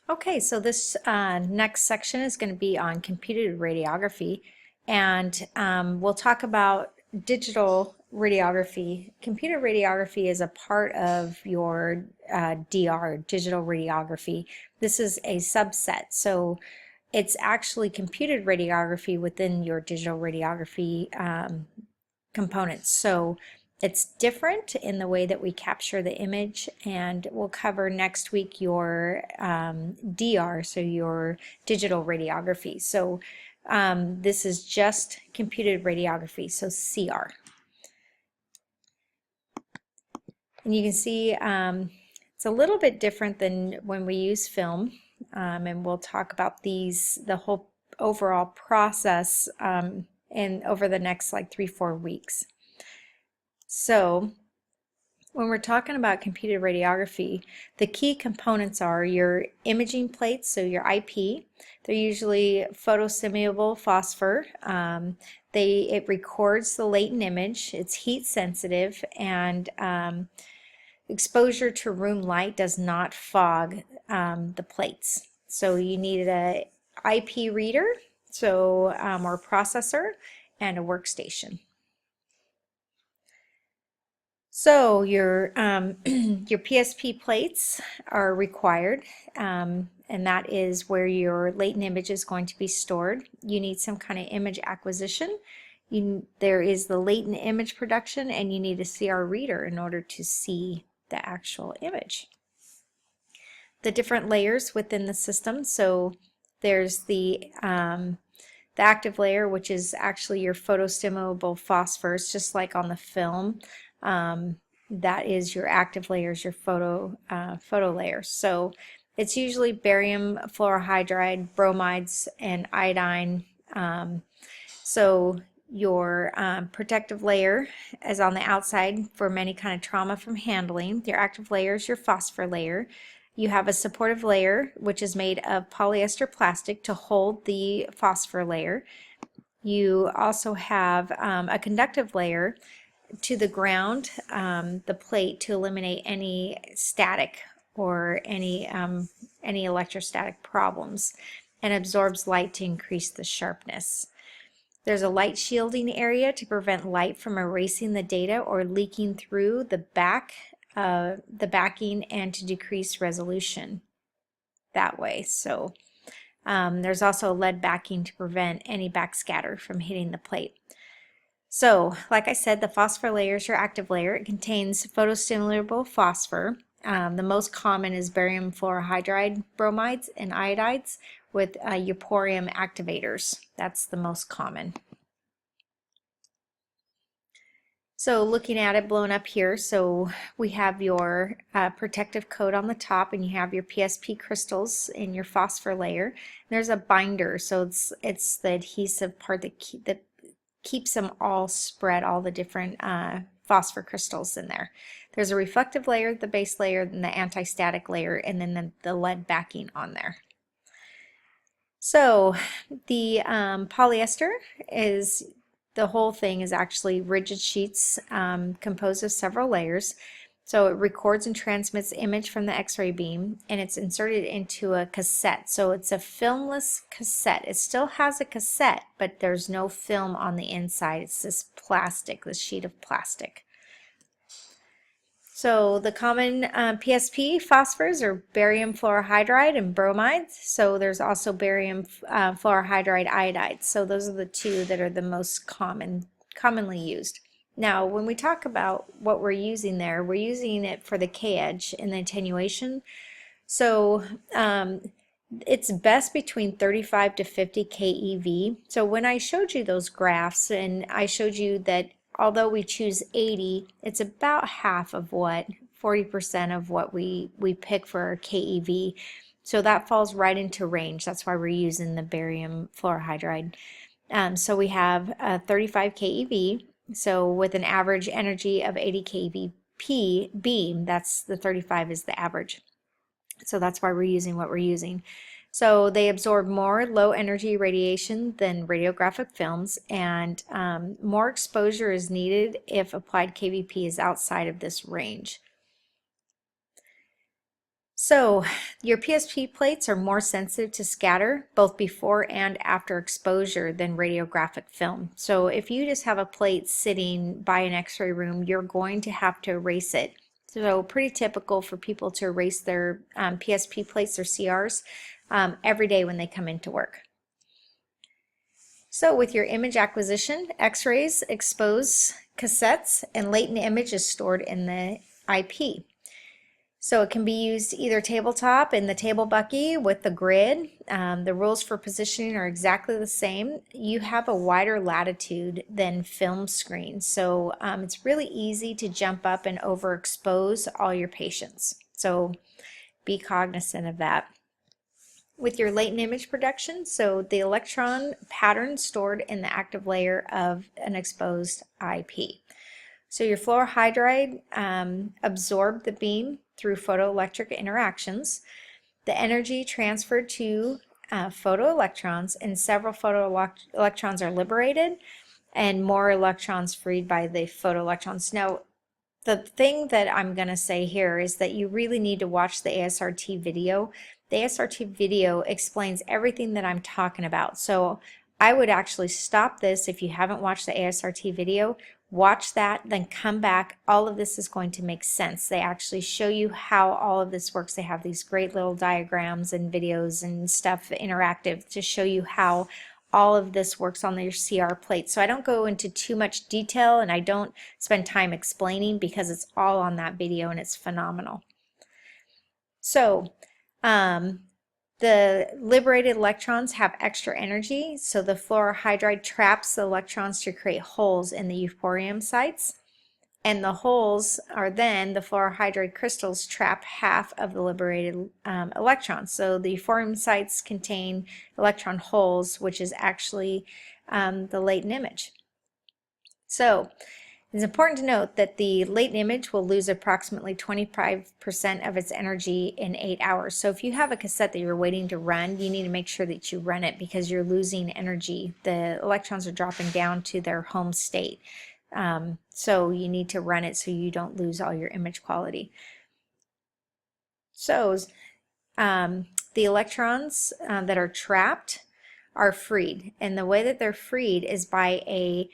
Okay, so this next section is going to be on computed radiography, and we'll talk about digital radiography. Computer radiography is a part of your DR, digital radiography. This is a subset, so it's actually computed radiography within your digital radiography components. So it's different in the way that we capture the image, and we'll cover next week your DR, so your digital radiography. So this is just computed radiography, so CR. And you can see it's a little bit different than when we use film, and we'll talk about the whole overall process over the next like 3-4 weeks. So when we're talking about computed radiography, the key components are your imaging plates, so your IP. They're usually photosimulable phosphor. It records the latent image, it's heat sensitive, and exposure to room light does not fog the plates. So you need a IP reader, or processor, and a workstation. So your your PSP plates are required, and that is where your latent image is going to be stored. You need some kind of image acquisition. There is the latent image production, and you need a CR reader in order to see the actual image. The different layers within the system. So there's the active layer, which is actually your photostimulable phosphors, just like on the film. That is your active layers, your photo layers. So it's usually barium fluorohydride, bromides, and iodine. So your protective layer is on the outside for many kind of trauma from handling. Your active layer is your phosphor layer. You have a supportive layer, which is made of polyester plastic to hold the phosphor layer. You also have a conductive layer to the ground, the plate, to eliminate any static or any electrostatic problems, and absorbs light to increase the sharpness. There's a light shielding area to prevent light from erasing the data or leaking through the backing, and to decrease resolution that way. So there's also a lead backing to prevent any backscatter from hitting the plate. So, like I said, the phosphor layer is your active layer. It contains photostimulable phosphor. The most common is barium fluorohydride, bromides, and iodides with euporium activators. That's the most common. So looking at it blown up here, so we have your protective coat on the top, and you have your PSP crystals in your phosphor layer. There's a binder, so it's the adhesive part that keeps them all spread, all the different phosphor crystals in there. There's a reflective layer, the base layer, and the anti-static layer, and then the lead backing on there. So the polyester is, the whole thing is actually rigid sheets composed of several layers. So it records and transmits image from the X-ray beam, and it's inserted into a cassette. So it's a filmless cassette. It still has a cassette, but there's no film on the inside. It's this plastic, this sheet of plastic. So the common PSP phosphors are barium fluorohydride and bromides. So there's also barium fluorohydride iodides. So those are the two that are the most commonly used. Now, when we talk about what we're using there, we're using it for the K-edge and the attenuation. So it's best between 35 to 50 keV. So when I showed you those graphs, and I showed you that although we choose 80, it's about half of 40% of what we pick for our keV. So that falls right into range. That's why we're using the barium fluorohydride. So we have 35 keV. So with an average energy of 80 keV beam, that's the 35 is the average. So that's why we're using what we're using. So they absorb more low energy radiation than radiographic films, and more exposure is needed if applied kVp is outside of this range. So your PSP plates are more sensitive to scatter both before and after exposure than radiographic film. So if you just have a plate sitting by an x-ray room, you're going to have to erase it. So pretty typical for people to erase their PSP plates or CRs every day when they come into work. So with your image acquisition, x-rays expose cassettes and latent image is stored in the IP. So it can be used either tabletop in the table bucky with the grid. The rules for positioning are exactly the same. You have a wider latitude than film screen, so it's really easy to jump up and overexpose all your patients. So be cognizant of that. With your latent image production, so the electron pattern stored in the active layer of an exposed IP. So your fluorohydride absorbed the beam through photoelectric interactions. The energy transferred to photoelectrons, and several photoelectrons are liberated and more electrons freed by the photoelectrons. Now, the thing that I'm going to say here is that you really need to watch the ASRT video. The ASRT video explains everything that I'm talking about. So I would actually stop this if you haven't watched the ASRT video. Watch that, then come back. All of this is going to make sense. They actually show you how all of this works. They have these great little diagrams and videos and stuff interactive to show you how all of this works on your CR plate. So I don't go into too much detail and I don't spend time explaining because it's all on that video and it's phenomenal. So the liberated electrons have extra energy, so the fluorohydride traps the electrons to create holes in the euphorium sites. And the holes are then, the fluorohydride crystals trap half of the liberated electrons. So the euphorium sites contain electron holes, which is actually the latent image. So it's important to note that the latent image will lose approximately 25% of its energy in 8 hours. So if you have a cassette that you're waiting to run, you need to make sure that you run it because you're losing energy. The electrons are dropping down to their home state. So you need to run it so you don't lose all your image quality. So the electrons that are trapped are freed, and the way that they're freed is by a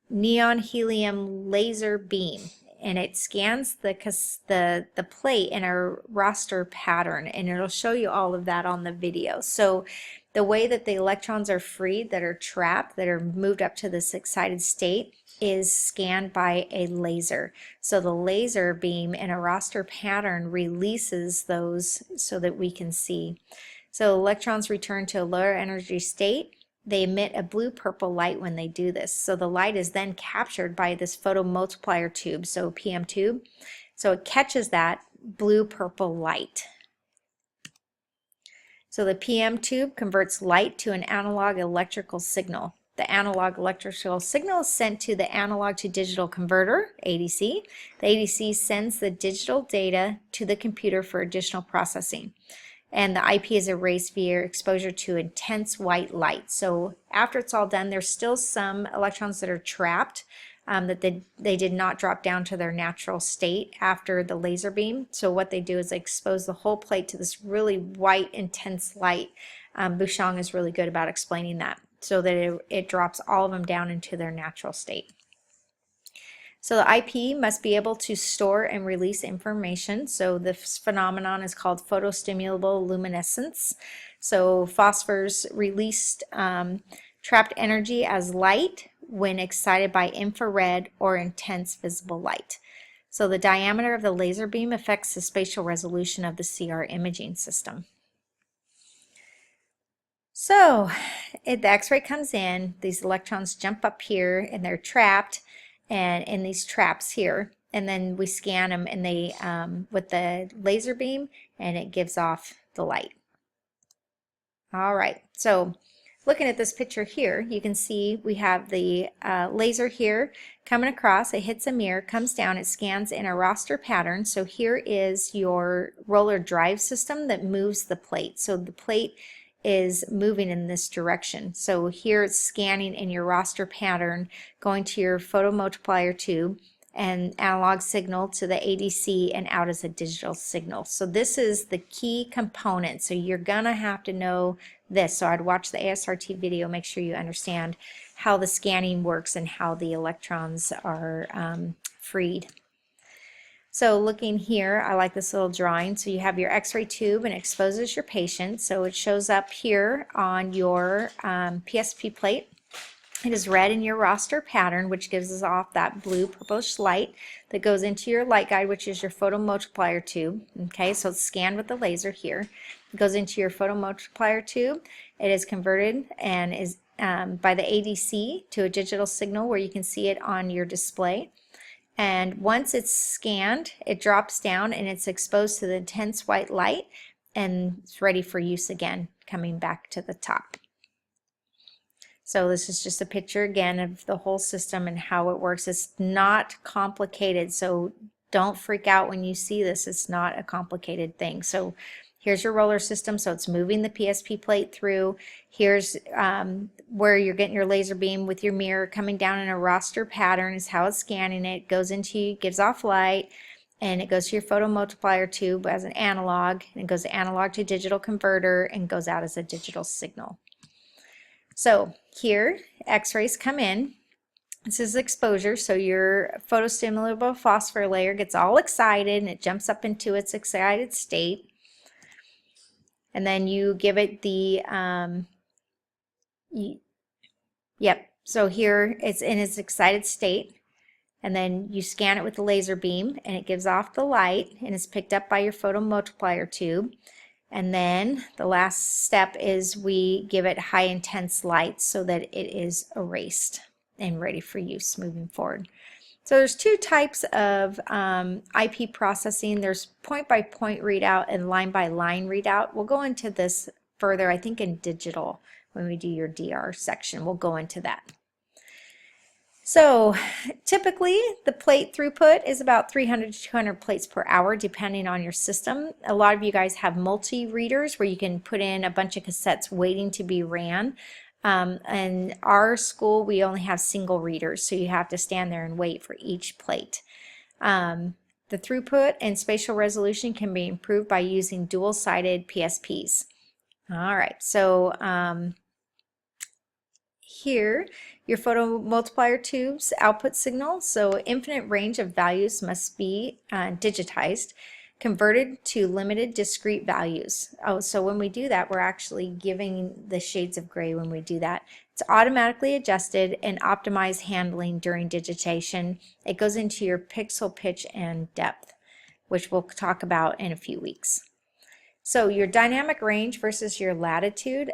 neon helium laser beam, and it scans the plate in a raster pattern, and it'll show you all of that on the video. So the way that the electrons are freed that are trapped, that are moved up to this excited state, is scanned by a laser. So the laser beam in a raster pattern releases those so that we can see. So electrons return to a lower energy state. They emit a blue-purple light when they do this. So the light is then captured by this photomultiplier tube, so PM tube. So it catches that blue-purple light. So the PM tube converts light to an analog electrical signal. The analog electrical signal is sent to the analog to digital converter, ADC. The ADC sends the digital data to the computer for additional processing. And the IP is erased via exposure to intense white light. So after it's all done, there's still some electrons that are trapped that they did not drop down to their natural state after the laser beam. So what they do is they expose the whole plate to this really white, intense light. Bouchon is really good about explaining that so that it drops all of them down into their natural state. So the IP must be able to store and release information. So this phenomenon is called photostimulable luminescence. So phosphors released trapped energy as light when excited by infrared or intense visible light. So the diameter of the laser beam affects the spatial resolution of the CR imaging system. So the X-ray comes in, these electrons jump up here and they're trapped and in these traps here, and then we scan them and they with the laser beam, and it gives off the light. All right, so looking at this picture here, you can see we have the laser here coming across. It hits a mirror, comes down, it scans in a raster pattern. So here is your roller drive system that moves the plate. So the plate is moving in this direction. So here it's scanning in your raster pattern, going to your photomultiplier tube. and analog signal to the ADC and out as a digital signal. So this is the key component. So you're gonna have to know this. So I'd watch the ASRT video, make sure you understand how the scanning works and how the electrons are freed. So looking here, I like this little drawing. So you have your X-ray tube and it exposes your patient. So it shows up here on your PSP plate. It is red in your roster pattern, which gives us off that blue purplish light that goes into your light guide, which is your photomultiplier tube. Okay, so it's scanned with the laser here. It goes into your photomultiplier tube. It is converted and is by the ADC to a digital signal where you can see it on your display. And once it's scanned, it drops down and it's exposed to the intense white light and it's ready for use again, coming back to the top. So this is just a picture again of the whole system and how it works. It's not complicated, so don't freak out when you see this. It's not a complicated thing. So here's your roller system, so it's moving the PSP plate through. Here's where you're getting your laser beam with your mirror coming down in a raster pattern is how it's scanning it. Goes into, gives off light, and it goes to your photomultiplier tube as an analog, and it goes analog to digital converter and goes out as a digital signal. So here, X-rays come in. This is exposure, so your photostimulable phosphor layer gets all excited and it jumps up into its excited state. And then you give it the, so here it's in its excited state. And then you scan it with the laser beam and it gives off the light and is picked up by your photomultiplier tube. And then the last step is we give it high intense light so that it is erased and ready for use moving forward. So there's two types of IP processing. There's point-by-point readout and line-by-line readout. We'll go into this further, I think, in digital when we do your DR section. We'll go into that. So typically the plate throughput is about 300 to 200 plates per hour depending on your system. A lot of you guys have multi-readers where you can put in a bunch of cassettes waiting to be ran. In our school we only have single readers, so you have to stand there and wait for each plate. The throughput and spatial resolution can be improved by using dual-sided PSPs. Alright, so here, your photomultiplier tube's output signal, so infinite range of values must be digitized, converted to limited discrete values. Oh, so when we do that, we're actually giving the shades of gray when we do that. It's automatically adjusted and optimized handling during digitation. It goes into your pixel pitch and depth, which we'll talk about in a few weeks. So your dynamic range versus your latitude.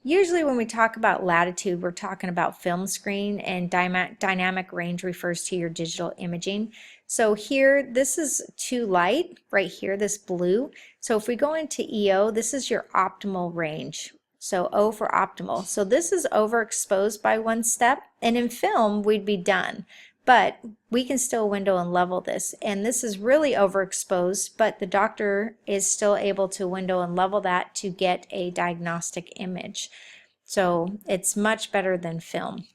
Usually when we talk about latitude, we're talking about film screen, and dynamic range refers to your digital imaging. So here, this is too light, right here, this blue. So if we go into EO, this is your optimal range. So O for optimal. So this is overexposed by one step, and in film, we'd be done. But we can still window and level this, and this is really overexposed, but the doctor is still able to window and level that to get a diagnostic image. So it's much better than film.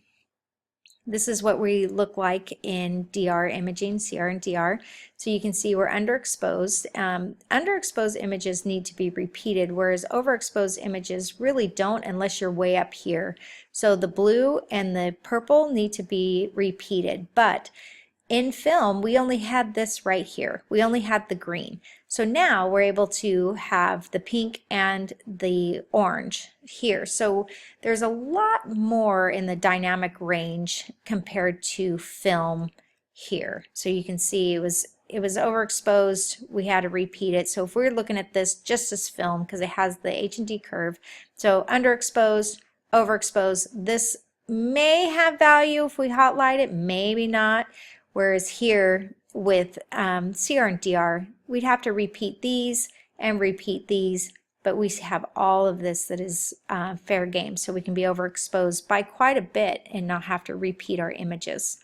This is what we look like in DR imaging, CR and DR. So you can see we're underexposed. Underexposed images need to be repeated, whereas overexposed images really don't unless you're way up here. So the blue and the purple need to be repeated, but in film, we only had this right here. We only had the green. So now we're able to have the pink and the orange here. So there's a lot more in the dynamic range compared to film here. So you can see it was overexposed. We had to repeat it. So if we're looking at this just as film, because it has the H&D curve, so underexposed, overexposed, this may have value if we hotlight it, maybe not. Whereas here with CR and DR, we'd have to repeat these and repeat these, but we have all of this that is fair game, so we can be overexposed by quite a bit and not have to repeat our images.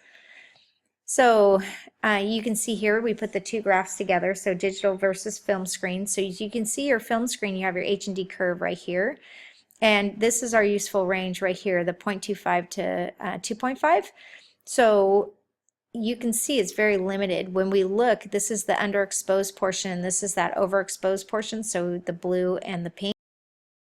So you can see here we put the two graphs together, so digital versus film screen. So as you can see your film screen, you have your H&D curve right here. And this is our useful range right here, the 0.25 to 2.5. So you can see it's very limited. When we look, this is the underexposed portion, and this is that overexposed portion, so the blue and the pink.